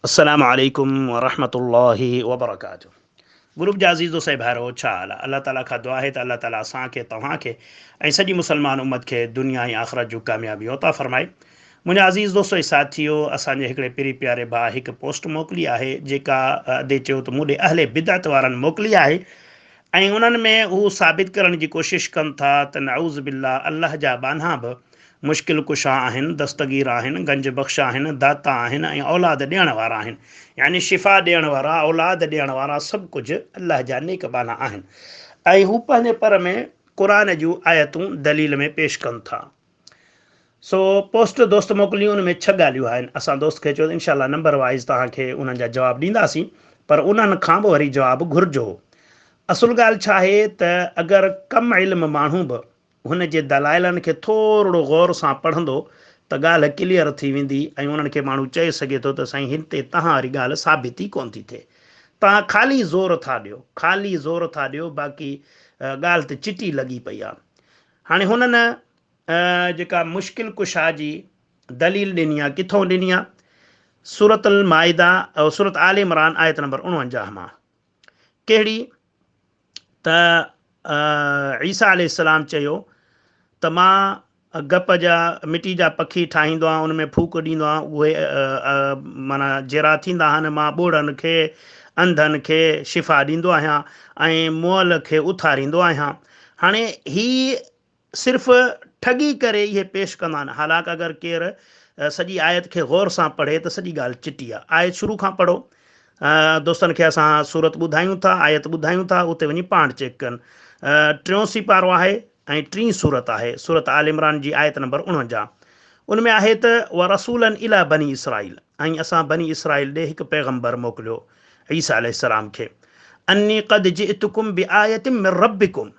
अस्सलामु अलैकुम वरहमतुल्लाहि वबरकातुहू। ग्रुप जा अज़ीज़ दोस्त भाइरो छा हाल आहे? अल्लाह ताला खां दुआ आहे त अल्लाह ताला असांखे तव्हांखे ऐं सॼी मुसलमान उम्मत खे दुनिया ऐं आख़िरत जूं कामयाबी अता फ़रमाए। मुंहिंजा अज़ीज़ दोस्तो ऐं साथियो, असांजे हिकिड़े पिरी प्यारे भाउ हिकु पोस्ट मोकिली आहे जेका अदे चयो त मूं ॾे अहले बिदअत वारनि मोकिली आहे ऐं उन्हनि में हू साबित करण जी कोशिशि कनि था त नऊज़ बिल्ला अल्लाह जा बाना बि मुश्किल कुशा आहिनि, दस्तगीर आहिनि, गंज बख़्श आहिनि, दाता आहिनि ऐं औलाद ॾियण वारा आहिनि। यानी शिफ़ा ॾियण वारा, औलाद ॾियण वारा, सभु कुझु अल्लाह जा नेक बाना आहिनि। ऐं हू पंहिंजे पर में क़ुर जूं आयतूं दलील में पेश कनि था। सो पोस्ट दोस्त मोकिली, उन में 6 ॻाल्हियूं आहिनि। असां दोस्त खे चयो इनशाला नंबर वाइज़ तव्हांखे उन्हनि जा जवाब ॾींदासीं, पर उन्हनि खां बि वरी जवाबु घुरिजो। असुल ॻाल्हि छा आहे त अगरि कम इल्म माण्हू बि हुन जे दलाइलनि खे थोरो गौर सां पढ़ंदो त ॻाल्हि क्लियर थी वेंदी ऐं उन्हनि खे माण्हू चई सघे थो त साईं हिन ते तव्हां वारी ॻाल्हि साबित ई कोन थी थिए। तव्हां ख़ाली ज़ोर था ॾियो, ख़ाली ज़ोर था ॾियो, बाक़ी ॻाल्हि त चिटी लॻी पई आहे। हाणे हुननि जेका मुश्किल कुशा जी दलील ॾिनी आहे, किथां ॾिनी आहे? सूरत अल माइदा, सूरत आल इमरान आयत नंबर 49 मां। कहिड़ी? त ईसा अलैहिस्सलाम चयो त मां गप जा मिटी जा पखी ठाहींदो आहियां, उन में फूक ॾींदो आहियां, उहे माना जहिड़ा थींदा आहिनि। मां ॿोड़नि खे, अंधनि खे शिफ़ा ॾींदो आहियां ऐं मुअल खे उथारींदो आहियां। हाणे ही सिर्फ़ु ठगी करे इहे पेश कंदा आहिनि। हालांकि अगरि केरु सॼी आयत खे गौर सां पढ़े त सॼी ॻाल्हि चिटी आहे। आयत शुरू खां पढ़ो, दोस्तनि खे असां सूरत ॿुधायूं था, आयत ॿुधायूं था, उते वञी पाण चेक कनि। 83 पारो आहे ऐं 3 सूरत आहे, सूरत आल इमरान जी आयत नंबर 49। उन में आहे त व रसूलन इला बनी इसराइल, ऐं असां बनी इसराइल ॾे हिकु पैगम्बर मोकिलियो ईसा अलैहिस्सलाम खे। अन्नी क़द जिअतुकुम बिआयतिम मिर रब्बिकुम,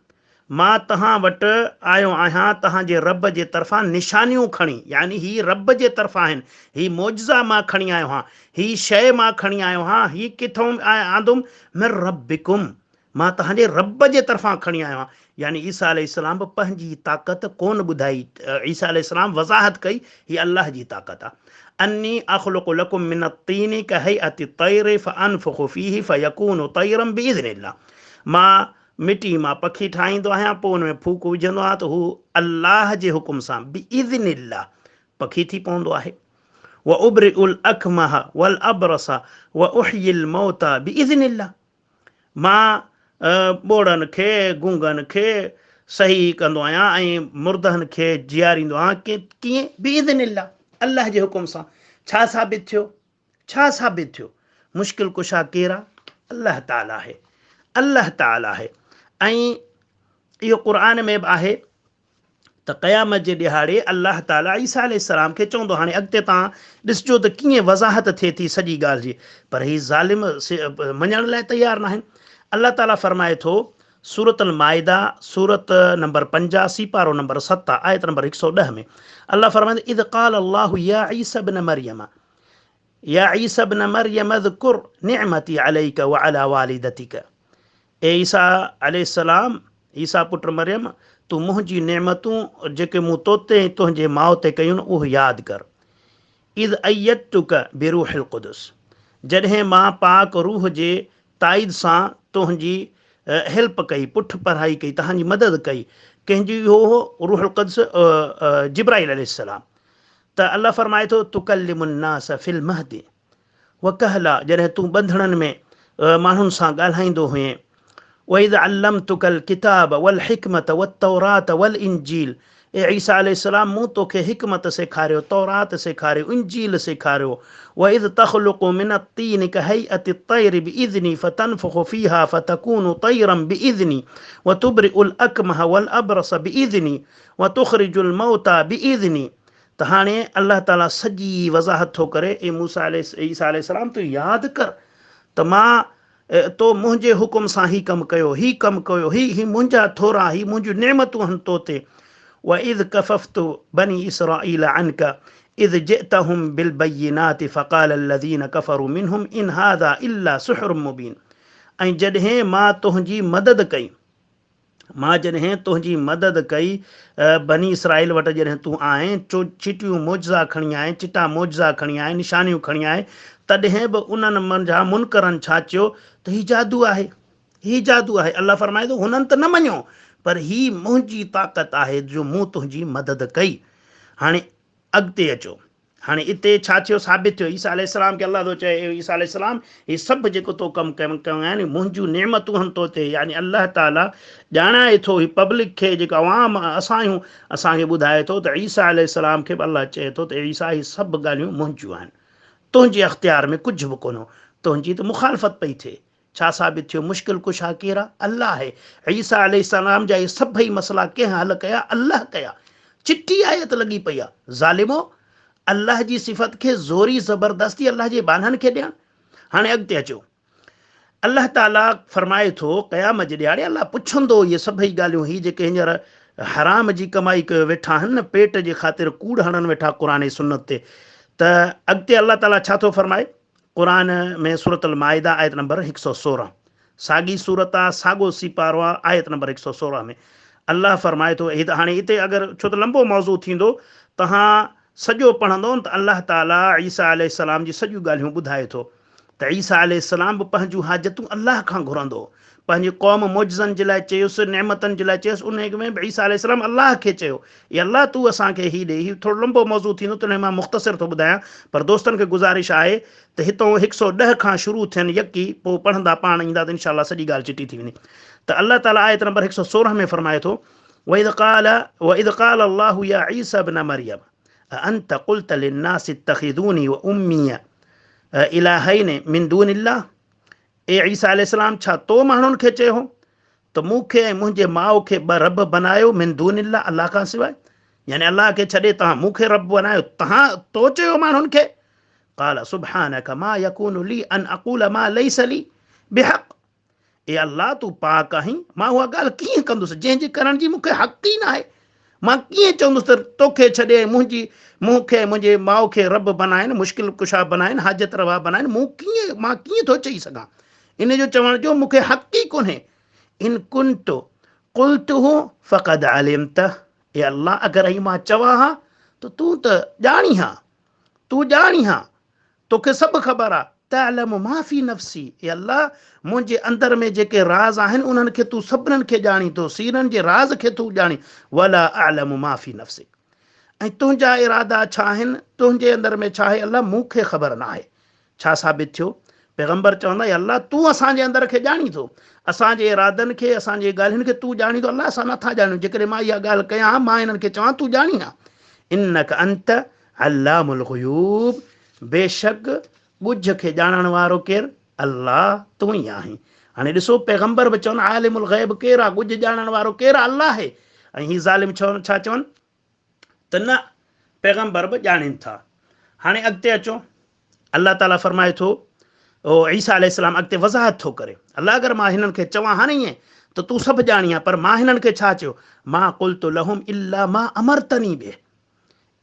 मां तव्हां वटि आयो आहियां तव्हांजे रब जे तरफ़ां निशानियूं खणी। यानी ही रब जे तरफ़ां आहिनि, ही मौजज़ा मां खणी आयो आहियां, ही शइ मां खणी आयो आहियां। ही किथां आंदुमि? मिर रब्बिकुम, मां तव्हांजे रब जे तरफ़ां खणी आयो आहियां। यानी ईसा अलैहिस्सलाम बि पंहिंजी ताक़त कोन ॿुधाई, ईसा अलैहिस्सलाम वज़ाहत कई ही अल्लाह जी ताक़त आहे। अन्नी अख़्लुक़ु लकुम मिन अत्तीनि कहैअति तैर फअनफुखु फीहि फयकूनु तैरम बिइज़्निल्लाह, मां मिटी मां पखी ठाहींदो आहियां, पोइ हुन में फूक विझंदो आहियां त हू अल्लाह जे हुकुम सां बिइज़्निल्लाह पखी थी पवंदो आहे। व उब्रिउल अकमह वल अबरस व उह्यिल मौता बिइज़्निल्लाह, मां ॿोड़नि खे, गूंगनि खे सही कंदो आहियां ऐं मुर्दनि खे जीआरींदो आहियां। कीअं? बिइज़्निल्लाह, अल्लाह जे हुकुम सां। छा साबित थियो? छा साबित थियो? मुश्किल कुशा केरु आहे? अल्लाह ताला आहे, अल्लाह ताला आहे। ऐं इहो क़ुर में बि आहे त क़यामत जे ॾिहाड़े अल्लाह ताला ईसा अलैहिस्सलाम खे चवंदो। हाणे अॻिते तव्हां ॾिसिजो त कीअं वज़ाहत थिए थी सॼी ॻाल्हि जी, पर ही ज़ालिम मञण लाइ तयारु न आहिनि। अल्लाह ताला फरमाए थो, सूरत अल माइदा, सूरत नंबर 85 पारो नंबर 7 आयत नंबर 110 में अल्लाह फरमाए थो, इद क़ाल अल्लाहु या ईसा इब्न मरियम, या ईसा इब्न मरियम अज़कुर निअमती अलैका व अला वालिदतिका, ए ईसा अलैहिस्सलाम, ईसा पुट मरियम, तूं मुंहिंजी नेमतूं जेके मूं तोते ऐं तुंहिंजे माउ ते कयूं उहो यादि कर। इद अय्यतुक बिरूहिल क़ुदुस, जॾहिं मां पाक रूह जे ताईद सां तुंहिंजी हेल्प कई, पुठ पढ़ाई कई, तव्हांजी मदद कई। कंहिंजी हो? रूहुल क़ुदस, जिब्राइल अलैहिस्सलाम। त अल्लाह फरमाए थो, तुकल्लिमुन नास फिल महदी व कहला, जॾहिं तूं ॿंधणनि में माण्हुनि सां ॻाल्हाईंदो हुएं। वइद अल्लमतुकल किताब वल हिकमत व तौरात वल इंजील, ए ईसा अलैहिस्सलाम, मूं तोखे हिकमत सेखारियो, तौरात सेखारियो, इंजील सेखारियो। वइद तख़लुक़ु मिन अत्तीन कहैअति तैर बिइज़्नी फतनफुखु फीहा फतकूनु तैरम बिइज़्नी व तुब्रिउल अकमह वल अबरस बिइज़्नी व तुख़रिजुल मौता बिइज़्नी। त हाणे अल्लाह ताला सॼी वज़ाहत थो करे, ए मूसा ईसा अलैहिस्सलाम, तूं यादि कर त मां तो मुंहिंजे हुकुम सां ही कमु कयो, ही कमु कयो, ही मुंहिंजा थोरा, ही मुंहिंजियूं नेमतूं आहिनि तो ते। व इज़ कफ़फ़्तु बनी इसराईल अनका इज़ जिअतहुम बिल बय्यिनाति फ़क़ाल अल्लज़ीन कफ़रू मिनहुम इन हाज़ा इल्ला सिहरुम मुबीन, ऐं जॾहिं मां तुंहिंजी मदद कई, मां जॾहिं तुंहिंजी मदद कई बनी इसराइल वटि, जॾहिं तूं आएं, चिटियूं मौजज़ा खणी आएं, चिटा मौजज़ा खणी आएं, निशानियूं खणी आएं, तॾहिं बि उन्हनि मंझां मुनकरनि छा चयो त हीउ जादू आहे, हीउ जादू आहे। अलाह फरमाए थो हुननि त न मञियो, पर ही मुंहिंजी ताक़त आहे जो मूं तुंहिंजी मदद कई। हाणे अॻिते अचो, हाणे हिते छा थियो, साबित थियो ईसा अलैहिस्सलाम खे अलाह थो चए ईसा अलैहिस्सलाम हीउ सभु जेको तो कमु कयो आहिनि मुंहिंजियूं नेमतूं आहिनि तो ते, यानी अलाह ताला ॼाणाए थो ही पब्लिक खे, जेका आवाम असां आहियूं, असांखे ॿुधाए थो त ईसा अलैहिस्सलाम खे बि अलाह चए थो त ईसा ही सभु ॻाल्हियूं मुंहिंजियूं आहिनि, तुंहिंजे अख़्तियार में कुझु बि कोन्हो, तुंहिंजी त मुखालफ़त पई थिए। छा साबित थियो, मुश्किल कुशा केरु आहे? अल्लाह आहे। ईसा अलैहिस्सलाम जा इहे सभई मसइला कंहिं हल कया? अल्लाह कया। चिठी आयत लॻी पई आहे, ज़ालिमो अल्लाह जी सिफ़त खे ज़ोरी ज़बरदस्ती अल्लाह जे बाननि खे ॾियणु। हाणे अॻिते अचो, अल्लाह ताला फरमाए थो क़यामत जे ॾियारे अल्लाह पुछंदो इहे सभई ॻाल्हियूं, ही जेके हींअर हराम जी कमाई कयो वेठा आहिनि न, पेट जे ख़ातिर कूड़ हणनि वेठा क़ुर सुन्नत ते, त अॻिते अल्लाह ताला छा थो फरमाए क़ुर में? सूरत अल माइदा आयत नंबर 116, साॻी सूरत आहे, साॻियो सिपारो आहे, आयत नंबर 116 में अल्लाह फरमाए थो। हाणे हिते अगरि छो त लंबो मौज़ू थींदो, तव्हां सॼो पढ़ंदो त अल्लाह ताला ईसा अलैहिस्सलाम जी सॼियूं ॻाल्हियूं ॿुधाए थो त ईसा अलैहिस्सलाम बि पंहिंजूं हाजतूं अल्लाह खां घुरंदो, पंहिंजी क़ौम मुइज़नि जे लाइ चयुसि, नेमतनि जे लाइ चयुसि, उन में बि ईसा अलैहिस्सलाम अल्लाह खे चयो या अल्लाह तूं असांखे हीउ ॾे। हीउ थोरो लंबो मौज़ू थींदो, तॾहिं मां मुख़्तसिर थो ॿुधायां, पर दोस्तनि खे गुज़ारिश आहे त हितां 110 खां शुरू थियनि यकी, पोइ पढ़ंदा पाण ईंदा त इनशा अल्लाह सॼी ॻाल्हि चिटी थी वञे। त अल्लाह ताला आयत नंबर 116 में फरमाए थो, वइज़ क़ाल अल्लाहु या ईसा इब्न मरियम अअंत क़ुल्त लिन्नासि इत्तख़िज़ूनी व उम्मिय इलाहैनि मिन दूनिल्लाह। ए ईसा अलैहिस्सलाम, छा तो माण्हुनि खे चयो त मूंखे ऐं मुंहिंजे माउ खे ॿ रब बनायो मिन दूनिल्लाह, अलाह खां सवाइ, यानी अलाह खे छॾे तव्हां मूंखे रब बनायो, तव्हां तो चयो माण्हुनि खे? क़ाल सुब्हानक मा यकूनु ली अन अक़ूल मा लैस ली बिहक़। ए अल्लाह तूं पाक आहीं, मां उहा ॻाल्हि कीअं कंदुसि जंहिंजी करण जी मूंखे हक़ ई न आहे? मां कीअं चवंदुसि त तोखे छॾे मूंखे मुंहिंजे माउ खे रब बनाइनि, मुश्किल कुशा बनाइनि, हाजत रवा बनाइनि, मां कीअं थो चई सघां? इन जो चवण जो मूंखे हक़ ई कोन्हे। इन कुंतु क़ुल्तुहु फ़क़द अलिमत, ए अल्लाह अगरि ही मां चवां हा त तूं त ॼाणी हा, तूं ॼाणी हा, तोखे सभु ख़बर आहे। तअलमु मा फ़ी नफ़्सी, ए अल्लाह मुंहिंजे अंदर में जेके राज़ आहिनि उन्हनि खे तूं सभिनीनि खे ॼाणी थो, सीरनि जे राज़ खे तूं ॼाणी। वला अअलमु मा फ़ी नफ़्सी, ऐं तुंहिंजा इरादा छा आहिनि, तुंहिंजे अंदर में छा आहे अल्लाह मूंखे ख़बर न आहे। छा साबित थियो? पैगंबर चवंदा अल्लाह तूं असांजे अंदर खे ॼाणी थो, असांजे इरादनि खे, असांजे ॻाल्हियुनि खे तूं ॼाणी थो, अल्लाह असां नथा ॼाणूं। जेकॾहिं मां इहा ॻाल्हि कयां, मां हिननि खे चवां तूं ॼाणी हा। इन्नक अंत अल्लामुल ग़ुयूब, बेशक ॻुझ खे ॼाणण वारो केरु? अल्लाह, तूं ई आहीं। हाणे ॾिसो पैगंबर बि चवनि आलिमुल ग़ैब केरु आहे? ॻुझ ॼाणण वारो केरु आहे? अल्लाह आहे। ऐं ही ज़ालिम छा चवनि त न, पैगंबर बि ॼाणनि था। हाणे अॻिते अचो, अल्लाह ताला फरमाए थो, ओ ईसा अलैहिस्सलाम अॻिते वज़ाहत थो करे, अल्लाह अगरि मां हिननि खे चवां हा न ईअं त तूं सभु ॼाणी आहे, पर मां हिननि खे छा चयो? मां क़ुल्तु लहुम इल्ला मा अमरतनी बिह,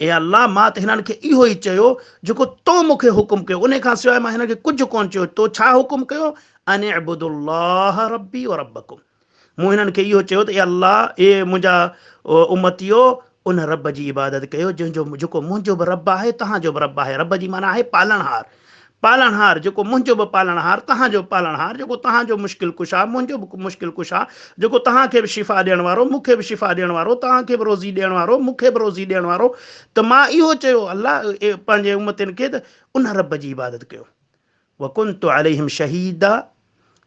ए अल्लाह मां त हिननि खे इहो ई चयो जेको तो मूंखे हुकुम कयो, उन खां सवाइ मां हिन खे कुझु कोन चयो। तो छा हुकुम कयो? अन अअबुदुल्लाह रब्बी व रब्बकुम, मूं हिननि खे इहो चयो त ए अल्लाह, ए मुंहिंजा उम्मतियो, उन रब जी इबादत कयो जेको मुंहिंजो बि रब आहे, तव्हांजो बि रब आहे। रब जी माना आहे पालणहार, पालणहार, जेको मुंहिंजो बि पालणहार, तव्हांजो पालणहार, जेको तव्हांजो मुश्किल कुशा, मुंहिंजो बि मुश्किल कुशा, जेको तव्हांखे बि शिफ़ा ॾियण वारो, मूंखे बि शिफ़ा ॾियण वारो, तव्हांखे बि रोज़ी ॾियण वारो, मूंखे बि रोज़ी ॾियण वारो। त मां इहो चयो अल्लाह पंहिंजे उम्मतियुनि खे त उन रब जी इबादत कयो। वकुंतु अलैहिम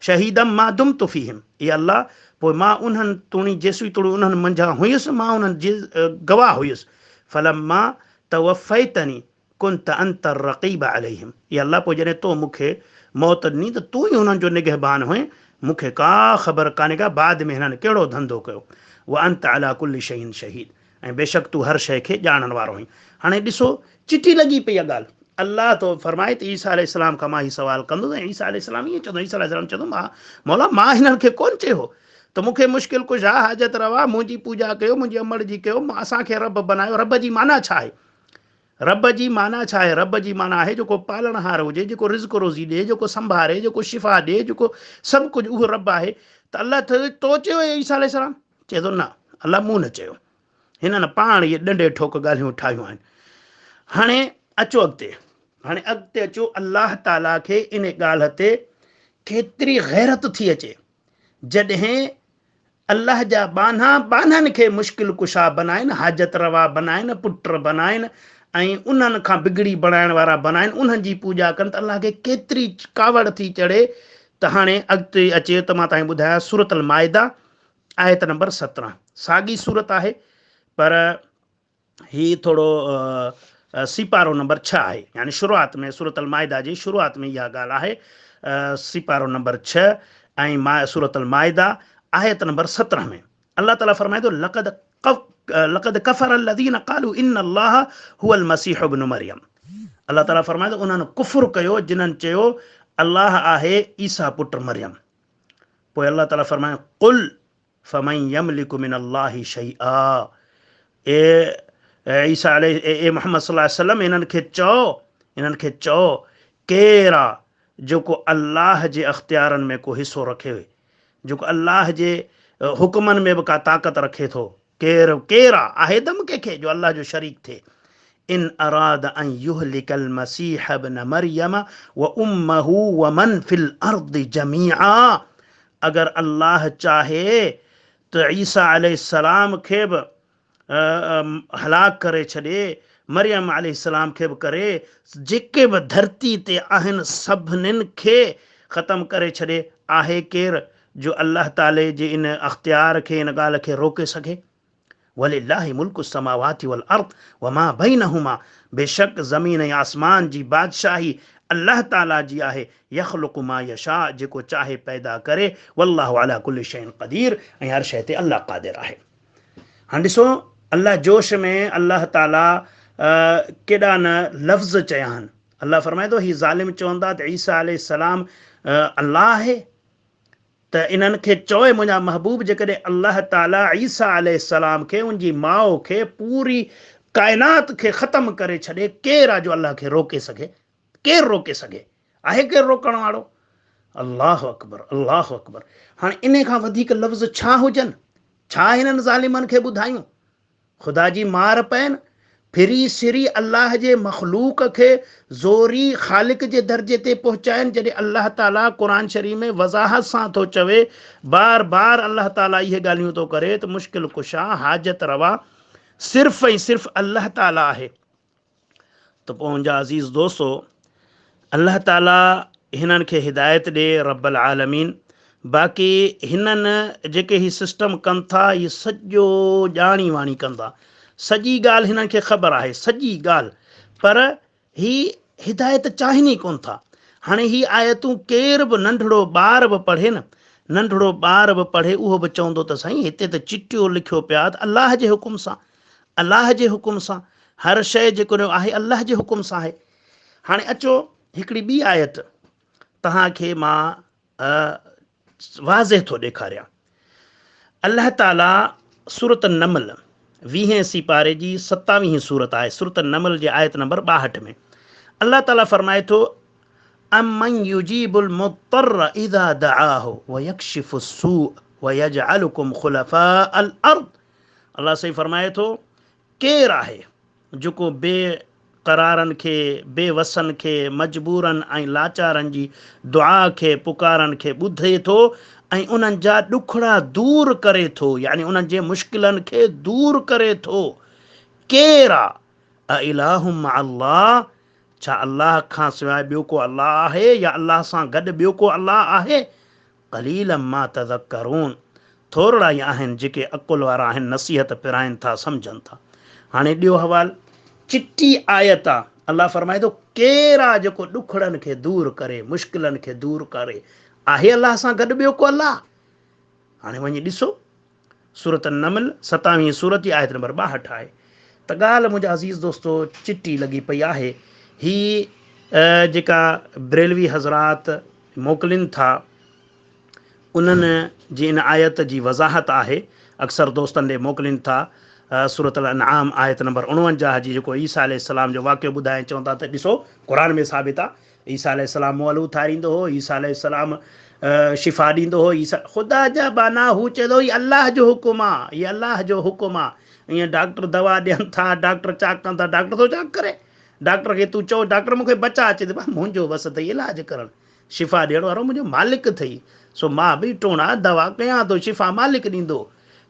शहीदम मा दुमतु फीहिम, ए अल्लाह पोइ मां उन्हनि तूणी जेसीं तूणी उन्हनि मंझां हुयुसि, मां उन्हनि जे गवाह हुयुसि। फलम्मा तवफ़ैतनी कुंत अंत रक़ीब अलैहिम, ए अल्लाह पोइ जॾहिं तो मूंखे मौत ॾिनी त तूं ई उन्हनि जो निगहबान हुए, मूंखे का ख़बर कान्हे का बाद में हिननि कहिड़ो धंधो कयो। व अंत अला कुल्लि शैइन शहीद, ऐं बेशक तूं हर शइ खे ॼाणण वारो आहीं। हाणे ॾिसो चिटी लॻी पई आहे ॻाल्हि, अल्लाह तो फरमाए त ईसा अलैहिस्सलाम खां मां हीउ सुवालु कंदुसि, ऐं ईसा अलैहिस्सलाम ईअं चवंदो, ईसा अलैहिस्सलाम चवंदो मौला मां हिननि खे कोन चयो त मूंखे मुश्किल कुशा, हाजत रवा, मुंहिंजी पूॼा कयो, मुंहिंजी अमड़ जी कयो, असांखे रब बनायो। रब जी माना छा आहे? रब जी माना छा आहे? रब जी माना आहे जेको पालणहार हुजे, जेको रिज़्क़ रोज़ी ॾिए, जेको संभारे, जेको शिफ़ा ॾिए, जेको सभु कुझु, उहो रब आहे। त अल्लाह तो चयो ईसा अलैहिस्सलाम? चए थो न, अल्लाह मूं न चयो, हिननि पाण इहे ॾंडे ठोक ॻाल्हियूं ठाहियूं आहिनि। हाणे अचो अॻिते, हाणे अॻिते अचो अलाह ताला खे इन ॻाल्हि ते केतिरी गैरत थी अचे जॾहिं अल्लाह जा बाननि खे मुश्किल कुशा बनाइनि, हाजत रवा बनाइनि, पुट बनाइनि ऐं उन्हनि खां बिगड़ी बणाइण वारा बनाइनि, उन्हनि जी पूॼा कनि त अल्लाह खे केतिरी कावड़ थी चढ़े। त हाणे अॻिते अचे त मां तव्हांखे ॿुधायां सूरत अल माइदा आयत नंबर 17 साॻी सूरत आहे पर ही थोरो सिपारो नंबर 6 आहे, यानी शुरूआत में सूरत अल माइदा जी शुरूआत में इहा ॻाल्हि आहे। सिपारो नंबर 6 ऐं सूरत अल माइदा आयत नंबर 17 में अल्लाह ताला फरमाए थो लक़द कफ़र अल्लज़ीन क़ालू इन्न अल्लाह हुवल मसीह इब्न मरियम। अल्लाह ताला फरमाए थो उन्हनि कुफ़्र कयो जिन्हनि चयो अल्लाह आहे ईसा पुट मरियम। पोइ अल्लाह ताला फरमाए कुल फमन यमलिकु मिन अल्लाहि शैआ, ईसा मोहम्मद सल्लल्लाहु अलैहि वसल्लम इन्हनि खे चओ केरु आहे जेको अल्लाह जे अख़्तियारनि में को हिसो रखे, जेको अल्लाह जे हुकुमनि में बि का ताक़त रखे थो, केरु आहे दम कंहिंखे जो अल्लाह जो शरीक थिए। इन अराद अन युहलिकल मसीह इब्न मरियम व उम्महु व मन फिल अर्द जमीआ, अगर अल्लाह चाहे त ईसा अलैहिस्सलाम खे बि हलाक करे छॾे, मरियम अलैहिस्सलाम खे बि करे, जेके बि धरती ते आहिनि सभिनीनि खे ख़तमु करे छॾे। आहे केरु जो अल्लाह ताले जे इन अख़्तियार खे इन ॻाल्हि खे रोके सघे। वलिल्लाहि मुल्कु समावाति वल अर्द व मा बैनहुमा, बेशक ज़मीन ऐं आसमान जी बादशाही अल्लाह ताला जी आहे। यख़्लुक़ु मा यशा, जेको चाहे पैदा करे। वल्लाहु अला कुल्लि शैइन क़दीर, ऐं हर शइ ते अल्लाह क़ादिर आहे। हाणे ॾिसो अल्लाह जोश में अल्लाह ताला केॾा न लफ़्ज़ चया आहिनि। अल्लाह फरमाए थो ही ज़ालिम चवंदा त ईसा अलैहिस्सलाम अल्लाह आहे, त इन्हनि खे चओ मुंहिंजा महबूब जेकॾहिं अल्लाह ताला ईसा अलैहिस्सलाम खे उनजी माउ खे पूरी काइनात खे ख़तमु करे छॾे, केरु आहे जो अल्लाह खे रोके सघे? केरु रोके सघे? आहे केरु रोकण वारो? अल्लाह अकबर, अल्लाह अकबर। हाणे इन खां वधीक लफ़्ज़ छा हुजनि? छा हिननि ज़ालिमनि खे ॿुधायूं? ख़ुदा जी मार पइनि, फिरी सिरी अल्लाह जे मख़लूक खे ज़ोरी ख़ालिक जे दर्जे ते पहुचाइनि, जॾहिं अल्लाह ताला क़ुरान शरीफ़ में वज़ाहत सां थो चवे, बार बार अल्लाह ताला इहे ॻाल्हियूं थो करे त मुश्किल कुशा हाजत रवा सिर्फ़ु ऐं सिर्फ़ु अल्लाह ताला आहे। त पोइ मुंहिंजा अज़ीज़ दोस्तो, अल्लाह ताला हिननि खे हिदायत ॾे रब्बल आलमीन। बाक़ी हिननि जेके ही सिस्टम कनि था, इहे सॼो ॼाणी वाणी कंदा, सॼी ॻाल्हि हिननि खे ख़बर आहे, सॼी ॻाल्हि, पर ही हिदायत चाहिनि ई कोन था। हाणे ही आयतूं केर बि नंढड़ो ॿार बि पढ़े न, नंढड़ो ॿार बि पढ़े उहो बि चवंदो त साईं हिते त चिटियो लिखियो पिया त अल्लाह जे हुकुम सां, अल्लाह जे हुकुम सां, हर शइ जेको आहे अल्लाह जे हुकुम सां आहे। हाणे अचो हिकिड़ी ॿी आयत तव्हांखे मां वाज़े थो ॾेखारियां। अल्लाह ताला सूरत नमल 20 सिपारे जी 27 सूरत आहे, सूरत नमल जे आयत नंबर 62 में अल्लाह ताला फरमाए थो अमन युजीबुल मुत्तर इज़ा दआहु व यक्शिफु सूअ व यजअलुकुम खुलफाअल अर्द। अल्लाह सही फरमाए थो केरु आहे जेको बेक़रारनि खे, बेवसनि खे, मजबूरनि ऐं लाचारनि जी दुआ खे, पुकारनि खे ॿुधे थो ऐं उन्हनि जा ॾुखड़ा दूर करे थो, यानी उन्हनि जे मुश्किलनि खे दूर करे थो। केरु आहे? अइलाहुम अल्लाह, छा अल्लाह खां सवाइ ॿियो को अल्लाह आहे, या अल्लाह सां गॾु ॿियो को अल्लाह आहे? क़लीलन मा तज़क्करून, थोरा ई आहिनि जेके अकुल वारा आहिनि, नसीहत पिराइनि था, सम्झनि था। हाणे ॾियो हवाल, चिटी आयत आहे। अल्लाह फरमाए थो केरु आहे जेको ॾुखड़नि खे दूर करे, मुश्किलनि खे दूर करे? आहे अल्लाह सां गॾु ॿियो को अल्लाह? हाणे वञी ॾिसो सूरत नमल 27 सूरत जी आयत नंबर 62 आहे। त ॻाल्हि मुंहिंजा अज़ीज़ दोस्तो चिटी लॻी पई आहे। ही जेका ब्रेलवी हज़रात मोकिलिनि था, उन्हनि जी इन आयत जी वज़ाहत आहे, अक्सर दोस्तनि ॾे मोकिलिनि था। सूरत अल अनआम आयत नंबर 49 जी जेको ईसा अलैहिस्सलाम जो वाक़ियो ॿुधाए, चवंदा त ॾिसो क़ुरान में साबित आहे ईसा अलैहिस्सलाम मुअल उथारींदो हो, ईसा अलैहिस्सलाम शिफ़ा ॾींदो हो। ईसा ख़ुदा जा बाना, हू चए थो हीअ अल्लाह जो हुकुम आहे, हीअ अल्लाह जो हुकुम आहे। ईअं डॉक्टर दवा ॾियनि था, डॉक्टर चाक कनि था, डॉक्टर थो चाक करे? डॉक्टर खे तूं चओ डॉक्टर मूंखे बचा अचे त मुंहिंजो बसि अथई इलाजु करणु शिफ़ा ॾियण वारो मुंहिंजो मालिक अथई सो मां बि टोणा दवा कयां थो शिफ़ा मालिक ॾींदो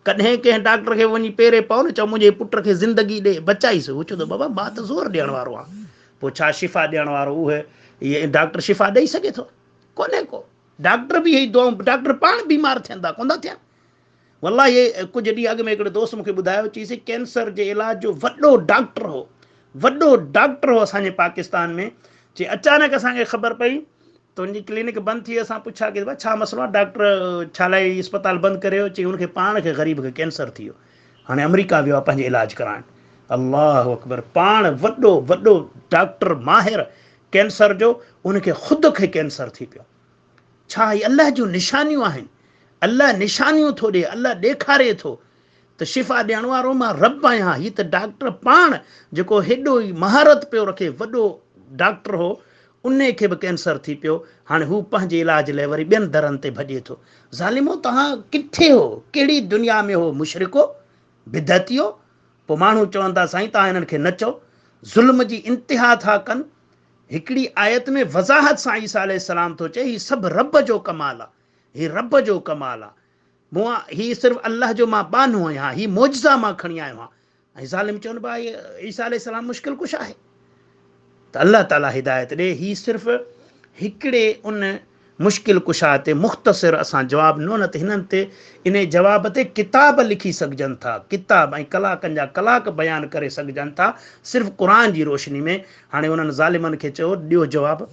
कॾहिं कंहिं डॉक्टर खे वञी पेरे पओ न चओ मुंहिंजे पुट खे ज़िंदगी ॾे बचाईसि हू चवंदो बाबा मां त ज़ोर ॾियण वारो आहियां पोइ छा शिफ़ा ॾियण वारो उहे इहे डॉक्टर शिफ़ा ॾेई सघे थो कोन्हे को डॉक्टर बि इहे दुआऊं डॉक्टर पाण बीमार थियनि था कोन था थियनि वल्ला इहे कुझु ॾींहं अॻु में हिकिड़े दोस्त मूंखे ॿुधायो चईसि कैंसर जे इलाज जो वॾो डॉक्टर हो असांजे पाकिस्तान में चई अचानक असांखे ख़बर पई तुंहिंजी क्लिनिक बंदि थी असां पुछा की भाई छा मसइलो आहे डॉक्टर छा लाइ अस्पताल बंदि करे वियो चई हुनखे पाण खे ग़रीब खे कैंसर थी वियो हाणे अमेरिका वियो आहे पंहिंजो इलाजु कराइण अल्लाह अकबर पाण वॾो डॉक्टर माहिर कैंसर जो उनखे ख़ुदि खे कैंसर थी पियो छा हीअ अलाह जूं निशानियूं आहिनि अलाह निशानियूं थो ॾिए अलाह ॾेखारे थो त शिफ़ा ॾियण वारो मां रब आहियां हीअ त डॉक्टर पाण जेको हेॾो ई महारत पियो रखे वॾो डॉक्टर हो उन खे बि कैंसर थी पियो हाणे हू पंहिंजे इलाज लाइ वरी ॿियनि दरनि ते भॼे थो ज़ालिमो तव्हां किथे हो कहिड़ी दुनिया में हो मुशरिको बिदतियो पोइ माण्हू चवनि था साईं तव्हां हिननि खे न चओ ज़ुल्म जी इंतिहा था कनि हिकिड़ी आयत में वज़ाहत सां ईसा अलैहिस्सलाम थो चए हीउ सभु रब जो कमाल आहे हीउ रब जो कमाल आहे मूं हीउ सिर्फ़ु अलाह जो मां बानो आहियां हीउ मौजज़ा मां खणी आयो आहियां ऐं ज़ालिम चवनि भाई ईसा अलैहिस्सलाम मुश्किल कुझु आहे त अल्लाह ताला हिदायत ॾे हीउ सिर्फ़ु हिकिड़े उन मुश्किल कुशा ते मुख़्तसिर असां जवाबु ॾिनो न त हिननि ते इन जवाब ते किताब लिखी सघिजनि था किताब ऐं कलाकनि जा कलाक बयानु करे सघिजनि था सिर्फ़ु क़ुर जी रोशनी में हाणे उन्हनि ज़ालिमनि खे चयो ॾियो जवाबु